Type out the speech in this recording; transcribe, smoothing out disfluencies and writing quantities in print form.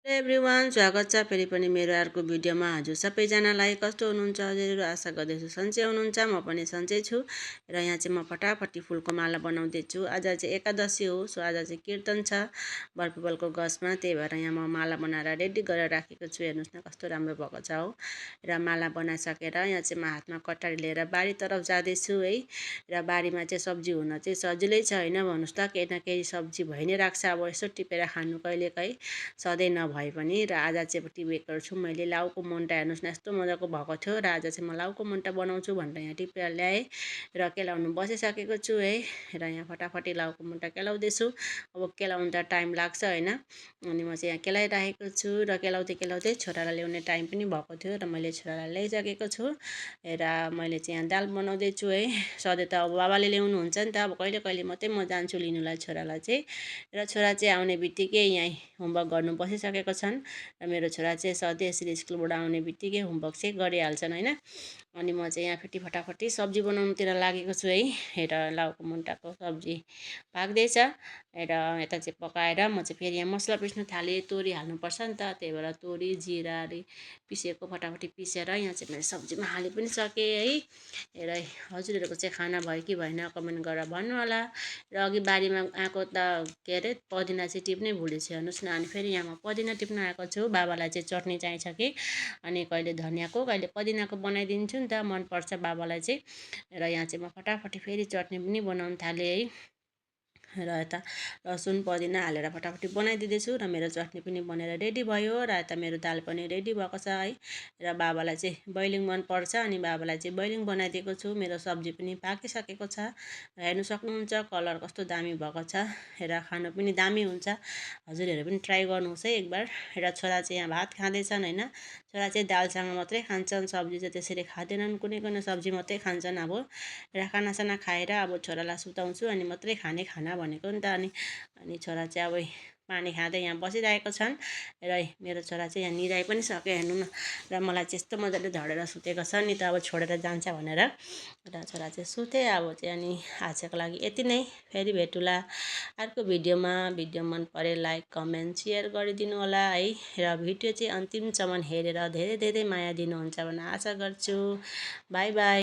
Everyone स्वागत छ फेरि पनि मेरो अर्को भिडियोमा। हजुर सबैजनालाई कस्तो हुनुहुन्छ? हजुरहरू आशा गर्दैछु सन्चै हुनुहुन्छ। म पनि सन्चै छु र यहाँ चाहिँ म फटाफटी फुलको माला बनाउँदैछु। आज चाहिँ एकादशी हो, सो आज चाहिँ कीर्तन छ बरपिपलको गछमा, त्यही भएर यहाँ म माला बनाएर रेडी गरेर राखेको छु। हेर्नुहोस् न कस्तो राम्रो भएको छ हो। र माला बनाइसकेर यहाँ चाहिँ म हातमा कटारी लिएर बारीतर्फ जाँदैछु है। र बारीमा चाहिँ सब्जी हुन चाहिँ सजिलै छ होइन, भन्नुहोस् त, केही न केही सब्जी भइ नै राख्छ। अब यसो टिपेर खानु कहिलेकाहीँ सधैँ नभए पनि। र आज चाहिँ टिपेको छु मैले लाउको मुन्टा। हेर्नुहोस् न यस्तो मजाको भएको थियो र आज चाहिँ म लाउको मुन्टा बनाउँछु भनेर यहाँ टिपेर ल्याएँ र केलाउनु बसिसकेको छु है। र यहाँ फटाफटी लाउको मुन्टा केलाउँदैछु। अब केलाउनु त टाइम लाग्छ होइन, अनि म चाहिँ यहाँ केलाइराखेको छु र केलाउँदै केलाउँदै छोरालाई ल्याउने टाइम पनि भएको थियो र मैले छोरालाई ल्याइसकेको छु। र मैले चाहिँ यहाँ दाल बनाउँदैछु है। सधैँ त अब बाबाले ल्याउनुहुन्छ नि त, अब कहिले कहिले मात्रै म जान्छु लिनुलाई छोरालाई चाहिँ। र छोरा चाहिँ आउने बित्तिकै यहीँ होमवर्क गर्नु बसिसकेको छन् र मेरो छोरा चाहिँ सधैँ यसरी स्कुलबाट आउने बित्तिकै होमवर्क चाहिँ गरिहाल्छन् होइन। अनि म चाहिँ यहाँ फेरि फटाफटी सब्जी बनाउनुतिर लागेको छु है। हेर लाउको मुन्टाको सब्जी पाक्दैछ र यता चाहिँ पकाएर म चाहिँ फेरि यहाँ मसला पिस्नु थालेँ। तोरी हाल्नुपर्छ नि त, त्यही भएर तोरी जिरा पिसेको फटाफटी पिसेर यहाँ चाहिँ मैले सब्जीमा हालि पनि सकेँ है। र हजुरहरूको चाहिँ खाना भयो कि भएन कमेन्ट गरेर भन्नु होला। र अघि बारीमा आएको त के अरे पदिना चाहिँ टिप्नै भुलेछु, हेर्नुहोस् न। अनि फेरि यहाँ म पदिना टिप्न आएको छु। बाबालाई चाहिँ चटनी चाहिन्छ कि, अनि कहिले धनियाँको कहिले पुदिनाको बनाइदिन्छु नि त, मनपर्छ बाबालाई चाहिँ। र यहाँ चाहिँ म फटाफटी फेरि चटनी पनि बनाउनु थालेँ है। र यता लसुन पुदिना हालेर फटाफटी बनाइदिँदैछु र मेरो चटनी पनि बनेर रेडी भयो र यता मेरो दाल पनि रेडी भएको छ है। र बाबालाई चाहिँ बोइलिङ मनपर्छ, अनि बाबालाई चाहिँ बोइलिङ बनाइदिएको छु। मेरो सब्जी पनि पाकिसकेको छ, हेर्नु सक्नुहुन्छ कलर कस्तो दामी भएको छ र खानु पनि दामी हुन्छ। हजुरहरू पनि ट्राई गर्नुहोस् है एकबार। र छोरा चाहिँ यहाँ भात खाँदैछन् होइन। छोरा चाहिँ दालसँग मात्रै खान्छन्, सब्जी चाहिँ त्यसरी खाँदैनन्, कुनै कुनै सब्जी मात्रै खान्छन् अब। र खानासाना खाएर अब छोरालाई सुताउँछु अनि मात्रै खाने खाना भनेको नि त। अनि छोरा चाहिँ अब पानी खाँदै यहाँ बसिरहेको छन् र मेरो छोरा चाहिँ यहाँ निदाइ पनि सक्यो, हेर्नु न। र मलाई चाहिँ यस्तो मजाले धडेर सुतेको छ नि त, अब छोडेर जान्छ भनेर। र छोरा चाहिँ सुते अब चाहिँ। अनि आजको लागि यति नै, फेरि भेटुला अर्को भिडियोमा। भिडियो मन परे लाइक कमेन्ट सेयर गरिदिनु होला है। र भिडियो चाहिँ अन्तिमसम्म हेरेर धेरै धेरै माया दिनुहुन्छ भन्ने आशा गर्छु। By by.